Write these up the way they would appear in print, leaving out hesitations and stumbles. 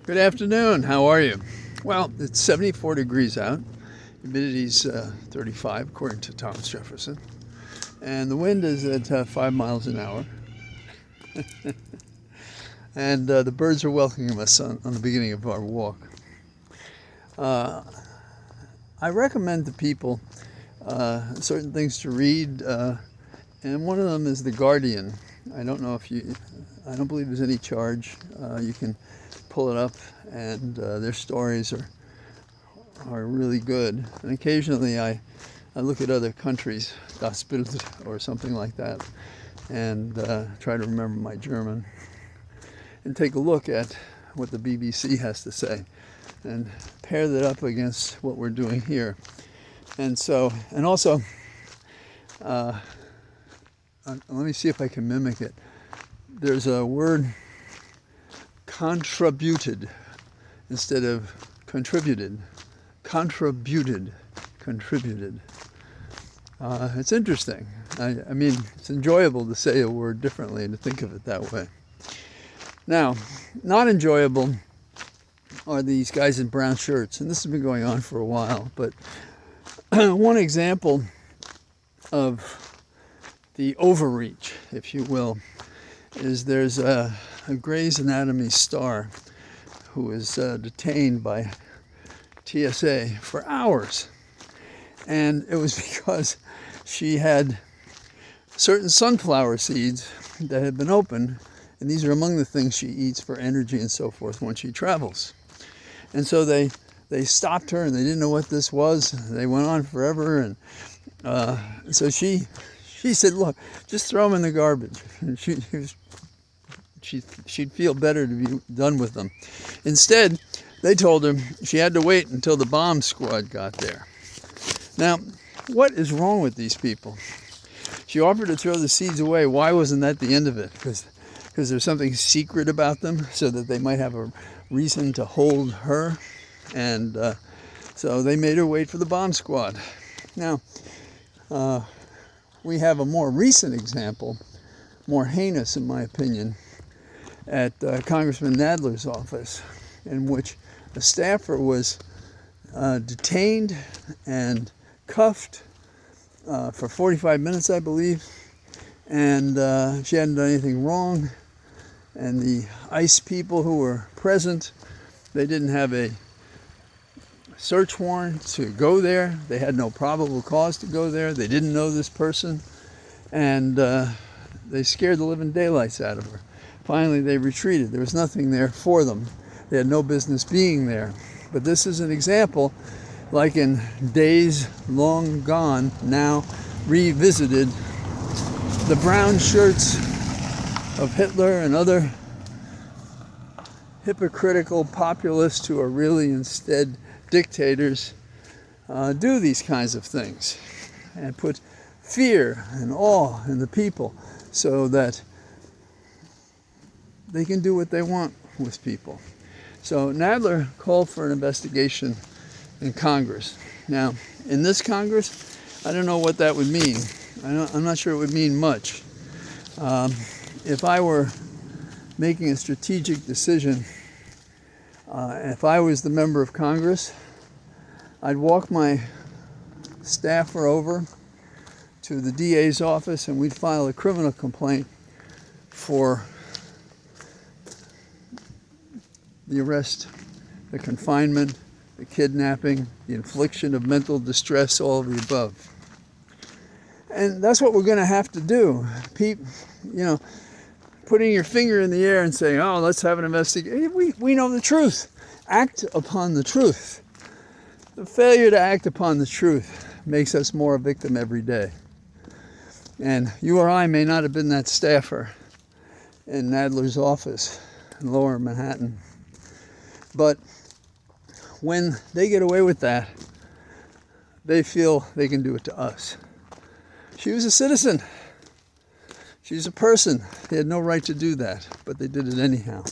Good afternoon. How are you? Well, it's 74 degrees out. Humidity's 35, according to Thomas Jefferson. And the wind is at 5 miles an hour. And the birds are welcoming us on the beginning of our walk. I recommend to people certain things to read, and one of them is The Guardian. I don't believe there's any charge. You can pull it up, and their stories are really good. And occasionally I look at other countries, Das Bild or something like that, and try to remember my German, and take a look at what the BBC has to say, and pair that up against what we're doing here. And also, let me see if I can mimic it. There's a word, contributed, instead of contributed. Contributed. It's interesting. I mean, it's enjoyable to say a word differently and to think of it that way. Now, not enjoyable are these guys in brown shirts, and this has been going on for a while, but one example of the overreach, if you will, is there's a Grey's Anatomy star who is detained by TSA for hours. And it was because she had certain sunflower seeds that had been opened, and these are among the things she eats for energy and so forth when she travels. And so they stopped her, and they didn't know what this was. They went on forever, and so she said, "Look, just throw them in the garbage." And she'd feel better to be done with them. Instead, they told her she had to wait until the bomb squad got there. Now, what is wrong with these people? She offered to throw the seeds away. Why wasn't that the end of it? Because there's something secret about them, so that they might have a reason to hold her. And so they made her wait for the bomb squad. Now, we have a more recent example, more heinous in my opinion, at Congressman Nadler's office, in which a staffer was detained and cuffed for 45 minutes, I believe, and she hadn't done anything wrong. And the ICE people who were present, they didn't have a search warrant to go there. They had no probable cause to go there. They didn't know this person, and they scared the living daylights out of her. Finally, they retreated. There was nothing there for them. They had no business being there. But this is an example, like in days long gone, now revisited, the brown shirts of Hitler and other hypocritical populists who are really instead dictators do these kinds of things and put fear and awe in the people so that they can do what they want with people. So Nadler called for an investigation in Congress. Now, in this Congress, I don't know what that would mean. I'm not sure it would mean much. If I were making a strategic decision, if I was the member of Congress, I'd walk my staffer over to the DA's office, and we'd file a criminal complaint for the arrest, the confinement, the kidnapping, the infliction of mental distress, all of the above. And that's what we're going to have to do. Putting your finger in the air and saying, "Oh, let's have an investigation." We know the truth. Act upon the truth. The failure to act upon the truth makes us more a victim every day. And you or I may not have been that staffer in Nadler's office in Lower Manhattan. But when they get away with that, they feel they can do it to us. She was a citizen. She's a person. They had no right to do that, but they did it anyhow.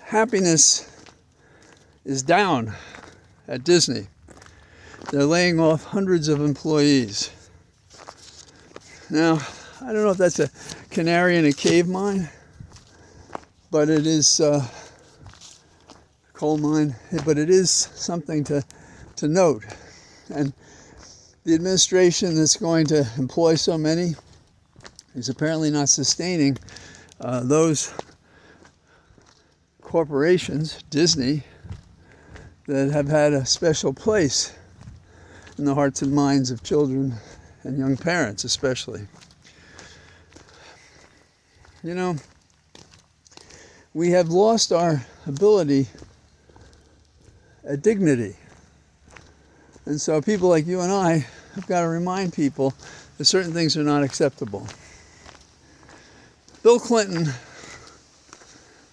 Happiness is down at Disney. They're laying off hundreds of employees. Now, I don't know if that's a canary in a cave mine, but it is coal mine, but it is something to note. And the administration that's going to employ so many is apparently not sustaining those corporations, Disney, that have had a special place in the hearts and minds of children and young parents especially. You know, we have lost our ability at dignity. And so people like you and I have got to remind people that certain things are not acceptable. Bill Clinton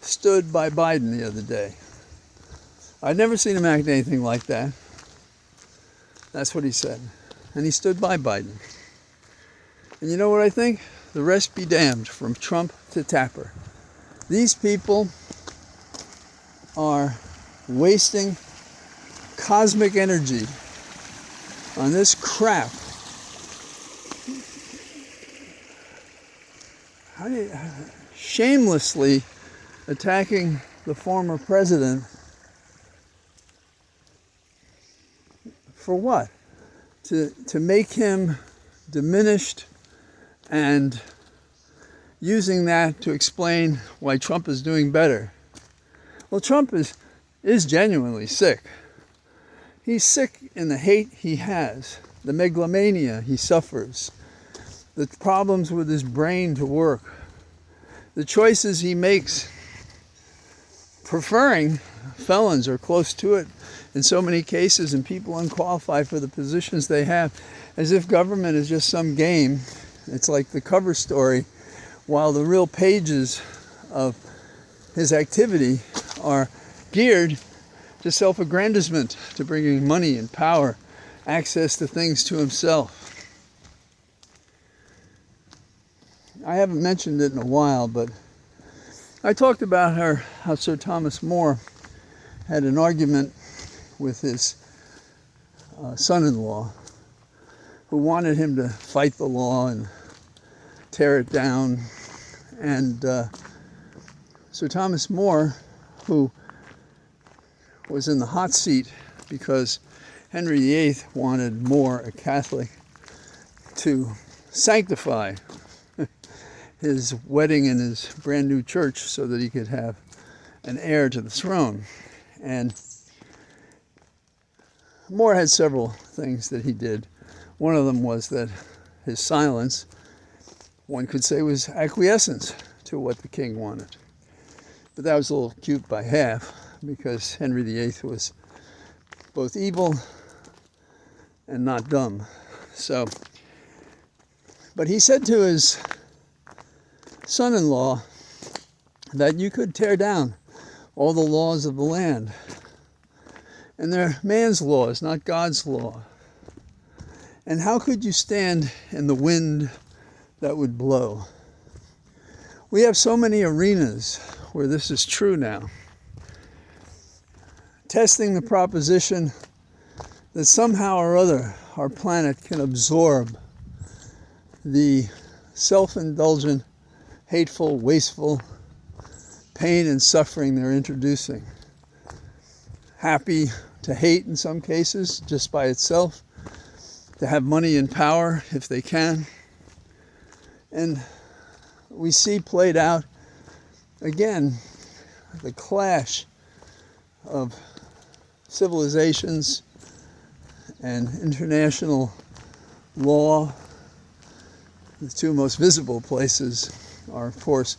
stood by Biden the other day. I'd never seen him act anything like that. That's what he said. And he stood by Biden. And you know what I think? The rest be damned, from Trump to Tapper. These people are wasting cosmic energy on this crap. Shamelessly attacking the former president. For what? To make him diminished, and using that to explain why Trump is doing better. Well, Trump is genuinely sick. He's sick in the hate he has, the megalomania he suffers, the problems with his brain to work, the choices he makes, preferring felons or close to it in so many cases, and people unqualified for the positions they have, as if government is just some game. It's like the cover story, while the real pages of his activity are geared to self-aggrandizement, to bringing money and power, access to things to himself. I haven't mentioned it in a while, but I talked about how Sir Thomas More had an argument with his son-in-law, who wanted him to fight the law and tear it down. And Sir Thomas More, who was in the hot seat because Henry VIII wanted More, a Catholic, to sanctify his wedding in his brand new church so that he could have an heir to the throne. And More had several things that he did. One of them was that his silence, one could say, was acquiescence to what the king wanted. But that was a little cute by half, because Henry VIII was both evil and not dumb. But he said to his son-in-law that you could tear down all the laws of the land, and they're man's laws, not God's law. And how could you stand in the wind that would blow? We have so many arenas where this is true now. Testing the proposition that somehow or other our planet can absorb the self-indulgent, hateful, wasteful pain and suffering they're introducing. Happy to hate in some cases, just by itself, to have money and power if they can. And we see played out again the clash of civilizations and international law. The two most visible places are, of course,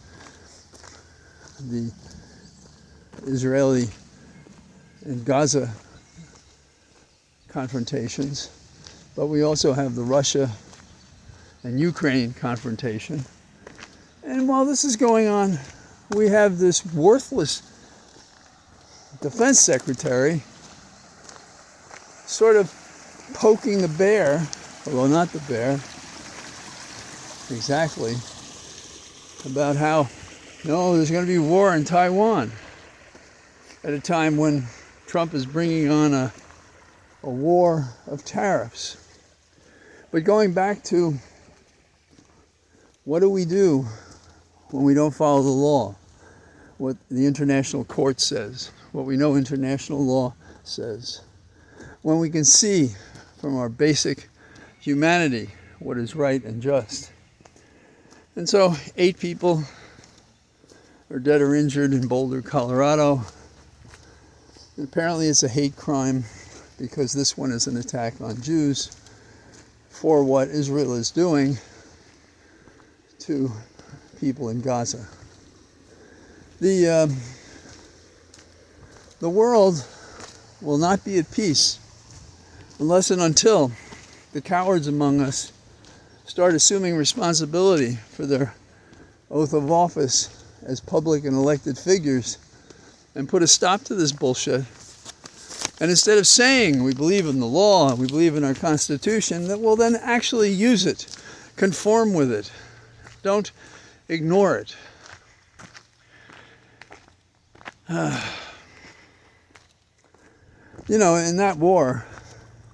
the Israeli and Gaza confrontations, but we also have the Russia and Ukraine confrontation. And while this is going on, we have this worthless defense secretary sort of poking the bear, although not the bear exactly, about how, no, there's going to be war in Taiwan at a time when Trump is bringing on a war of tariffs. But going back to, what do we do when we don't follow the law? What the international court says, what we know international law says, when we can see from our basic humanity what is right and just. And so 8 people are dead or injured in Boulder, Colorado. And apparently it's a hate crime because this one is an attack on Jews for what Israel is doing to people in Gaza. The world will not be at peace unless and until the cowards among us start assuming responsibility for their oath of office as public and elected figures and put a stop to this bullshit. And instead of saying we believe in the law, we believe in our Constitution, that we'll then actually use it, conform with it. Don't ignore it. You know, in that war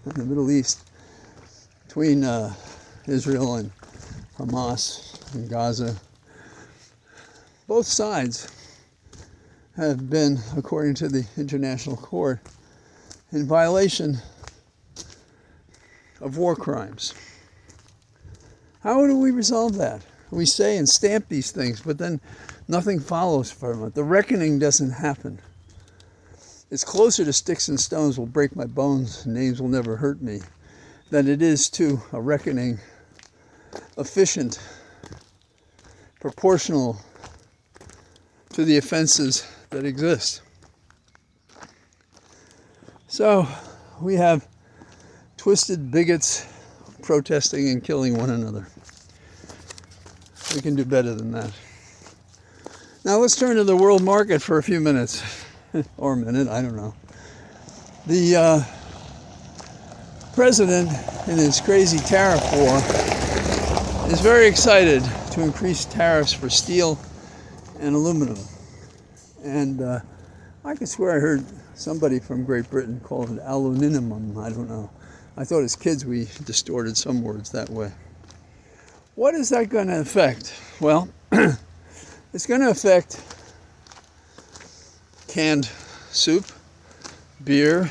in the Middle East between Israel and Hamas and Gaza, both sides have been, according to the International Court, in violation of war crimes. How do we resolve that? We say and stamp these things, but then nothing follows from it. The reckoning doesn't happen. It's closer to sticks and stones will break my bones, names will never hurt me, than it is to a reckoning efficient, proportional to the offenses that exist. So we have twisted bigots protesting and killing one another. We can do better than that. Now let's turn to the world market for a few minutes. Or a minute, I don't know. The president, in his crazy tariff war, is very excited to increase tariffs for steel and aluminum. And I could swear I heard somebody from Great Britain call it aluminum. I don't know. I thought as kids we distorted some words that way. What is that going to affect? Well, it's going to affect canned soup, beer,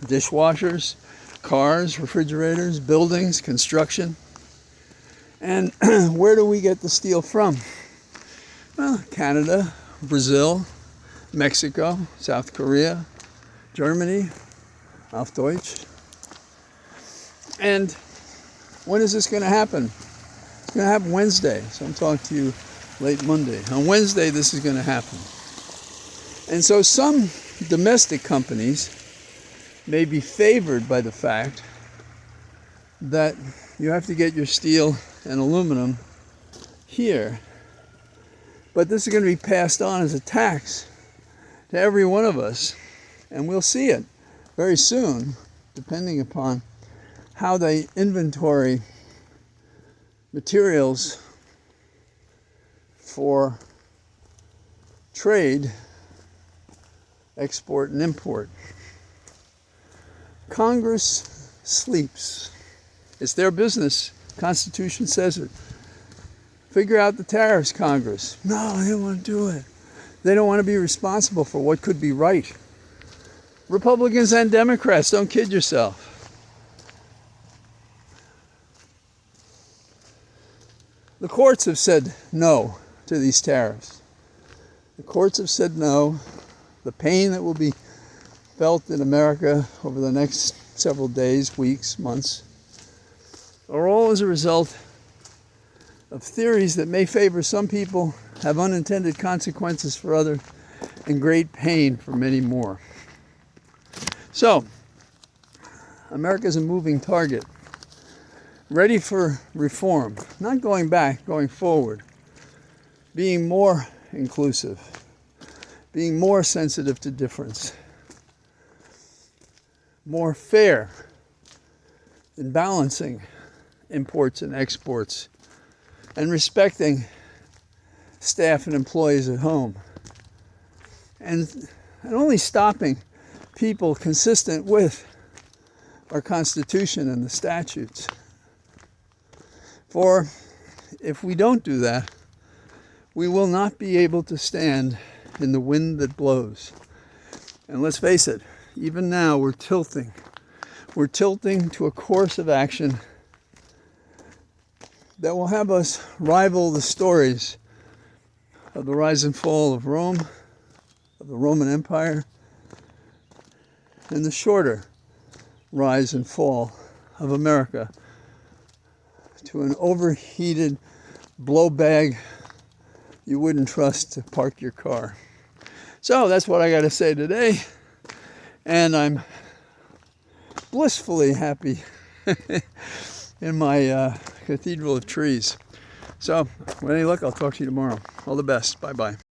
dishwashers, cars, refrigerators, buildings, construction. And where do we get the steel from? Well, Canada, Brazil, Mexico, South Korea, Germany, auf Deutsch. And when is this going to happen? It's going to happen Wednesday, so I'm talking to you late Monday. On Wednesday, this is going to happen. And so some domestic companies may be favored by the fact that you have to get your steel and aluminum here. But this is going to be passed on as a tax to every one of us. And we'll see it very soon, depending upon how they inventory materials for trade, export and import. Congress sleeps. It's their business. Constitution says it. Figure out the tariffs, Congress. No, they don't want to do it. They don't want to be responsible for what could be right. Republicans and Democrats, don't kid yourself. The courts have said no to these tariffs. The courts have said no. The pain that will be felt in America over the next several days, weeks, months, are all as a result of theories that may favor some people, have unintended consequences for others, and great pain for many more. So, America's a moving target, ready for reform, not going back, going forward, being more inclusive, being more sensitive to difference, more fair in balancing imports and exports, and respecting staff and employees at home, and only stopping people consistent with our Constitution and the statutes. For if we don't do that, we will not be able to stand in the wind that blows. And let's face it, even now we're tilting. We're tilting to a course of action that will have us rival the stories of the rise and fall of Rome, of the Roman Empire, and the shorter rise and fall of America to an overheated blow bag you wouldn't trust to park your car. So that's what I got to say today, and I'm blissfully happy in my cathedral of trees. So with any luck, I'll talk to you tomorrow. All the best. Bye-bye.